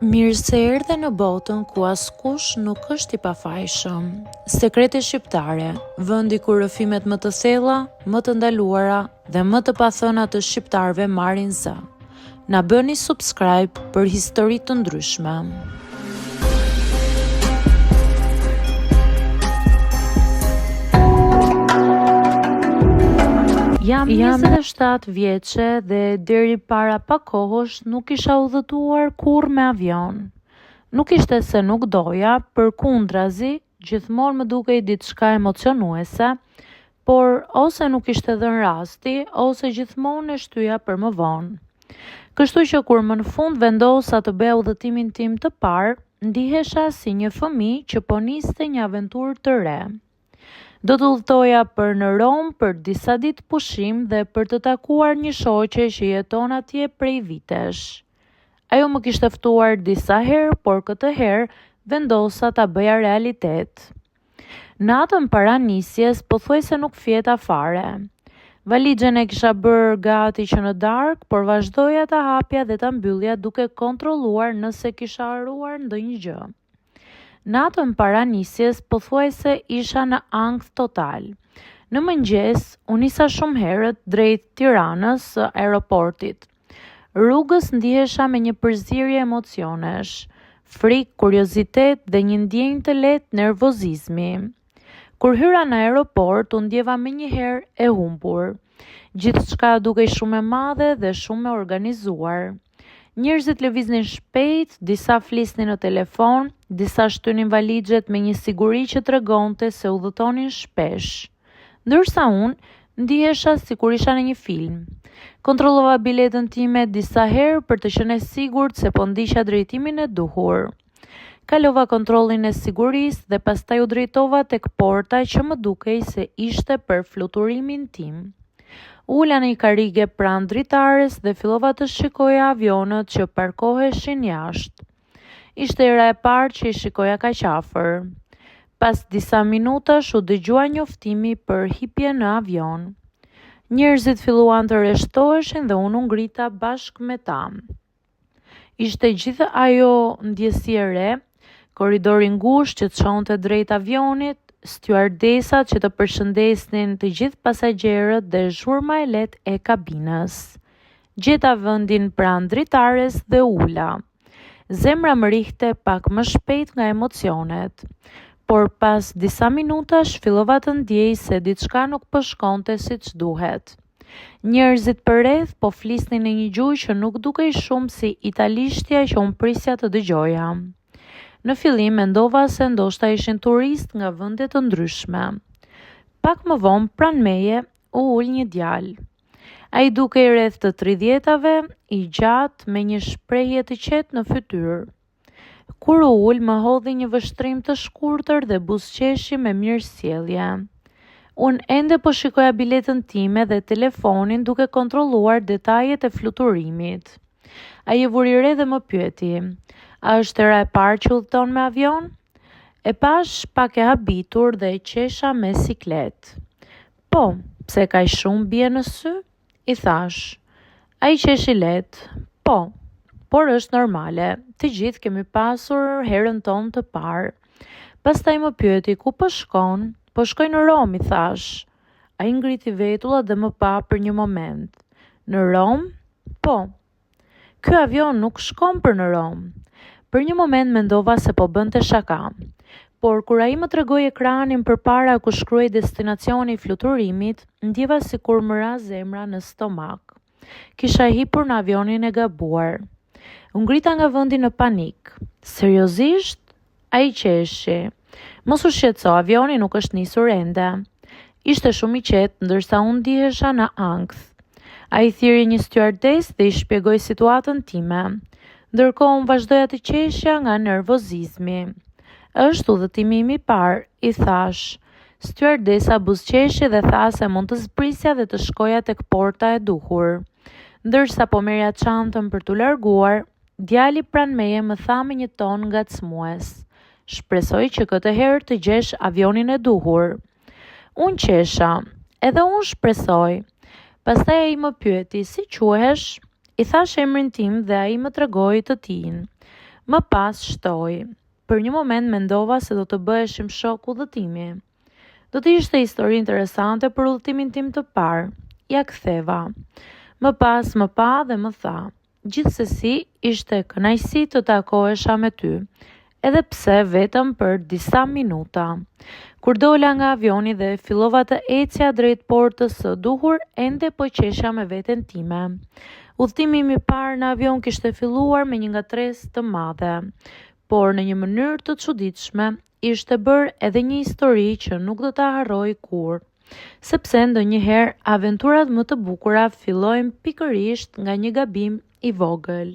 Mirë se erdhe në botën ku askush nuk është i pafajshëm. Sekrete shqiptare, vendi ku rrëfimet më të thella, më të ndaluara dhe më të pathëna të shqiptarëve marrin zë. Na bëni subscribe për histori të ndryshme. Jam 27 vjeçe dhe deri para pak kohësh nuk isha udhëtuar kurrë me avion. Nuk ishte se nuk doja, përkundrazi, gjithmonë më dukej diçka emocionuese, por ose nuk ishte dhënë rasti, ose gjithmonë e shtyja për më vonë. Kështu që kur më në fund vendosa të bëja udhëtimin tim të parë, ndihesha si një fëmijë që po niste një aventurë të re. Do të udhëtoja për në Rom për disa ditë pushim dhe për të takuar një shoqe që jeton atje prej vitesh. Ajo më kishte ftuar disa herë, por këtë herë vendosa ta bëja realitet. Natën para nisjes pothuajse nuk fjeta fare. Valixhen e kisha bërë gati që në darkë, por vazhdoja ta hapja dhe ta mbyllja duke kontrolluar nëse kisha haruar ndonjë gjë. Natën para nisjes pothuajse isha në ankth total. Në mëngjes, u nisa shumë herët drejt Tiranës së aeroportit. Rrugës ndihesha me një përzierje emocionesh, frikë, kuriozitet dhe një ndjenjë të lehtë nervozizmi. Kur hyra në aeroport, u ndjeva menjëherë e humbur. Gjithçka dukej shumë e madhe dhe shumë e organizuar. Njerëzit lëviznin shpejt, disa flisnin në telefon, disa shtynin valixhet me një siguri që tregonte se udhëtonin shpesh. Ndërsa unë ndihesha sikur isha në një film. Kontrollova biletën time disa herë për të qenë e sigurt se po ndiqja drejtimin e duhur. Kalova kontrollin e sigurisë dhe pastaj u drejtova tek porta që më dukej se ishte për fluturimin tim. Ula në një karrige pranë dritares dhe fillova të shikoja avionët që parkoheshin jashtë. Ishte hera e parë që I shikoja kaq afër. Pas disa minutash u dëgjua njoftimi për hipje në avion. Njerëzit filluan të rreshtoheshin dhe unë u ngrita bashkë me ta. Ishte gjithë ajo ndjesi e re, korridori ngushtë që çonte drejt avionit, stjuardesat që të përshëndesnin të gjithë pasagjerët dhe zhurma e lehtë e kabinës. Gjeta vendin pranë dritares dhe ula. Zemra më rihte pak më shpejt nga emocionet, por pas disa minutash fillova të ndjej se diçka nuk po shkonte siç duhet. Njerëzit përreth po flisnin në një gjuhë që nuk dukej shumë si italishtja që unë prisja të dëgjoja. Në fillim mendova se ndoshta ishin turistë nga vende të ndryshme. Pak më vonë pranë meje u ul një djalë. Ai dukej rreth të 30-tave, I gjatë me një shprehje të qetë në fytyrë. Kur u ul më hodhi një vështrim të shkurtër dhe buzëqeshi me mirësjellje. Unë ende po shikoja biletën time dhe telefonin duke kontrolluar detajet e fluturimit. Ai e vuri re dhe më pyeti: "A është hera e parë që udhëton me avion?" E pash pak e habitur dhe e qesha me siklet. "Po, pse kaq shumë bie në sy?" I thash. Ai qeshi lehtë. "Po, por është normale. Të gjithë kemi pasur herën tonë të parë." Pastaj më pyeti: "Ku po shkon?" "Po shkoj në Rom," I thash. Ai ngriti vetullat dhe më pa për një moment. "Në Rom?" "Po." "Ky avion nuk shkon për në Rom." Për një moment mendova se po bënte shaka, por kur ai më tregoi ekranin përpara ku shkruhej destinacioni I fluturimit, ndjeva sikur më ra zemra në stomak. Kisha hipur në avionin e gabuar. U ngrita nga vendi në panik. "Seriozisht?" Ai qeshi. "Mos u shqetëso, avioni nuk është nisur ende." Ishte shumë I qetë, ndërsa unë ndihesha në ankth. Ai thiri një stjuardes dhe I shpjegoi situatën time. Ndërkohë unë vazhdoja të qeshja nga nervozizmi. "Është udhëtimi im I parë," I thash. Stjuardesa buzëqeshi dhe tha se mund të zbrisja dhe të shkoja tek porta e duhur. Ndërsa po merrja çantën për t'u larguar, djali pranë meje më tha me një ton ngacmues: "Shpresoj që këtë herë të gjesh avionin e duhur." Unë qesha, edhe unë shpresoj. Pastaj ai më pyeti: "Si quhesh?" I thash emrin tim dhe ai më tregoi të tijin. Më pas shtoi. Për një moment mendova se do të bëheshim shok udhëtimi. Do të ishte histori interesante për udhëtimin tim të parë. Ja ktheva. Më pas më pa dhe më tha: "Gjithsesi, ishte kënaqësi të takohesha me ty, edhe pse vetëm për disa minuta." Kur dola nga avioni dhe fillova të ecja drejt portës së duhur, ende po qesha me veten time. Udhëtimi im i parë në avion kishte filluar me një ngatresë të madhe, por në një mënyrë të çuditshme ishte bërë edhe një histori që nuk do ta harroj kurrë, sepse ndonjëherë aventurat më të bukura fillojnë pikërisht nga një gabim i vogël.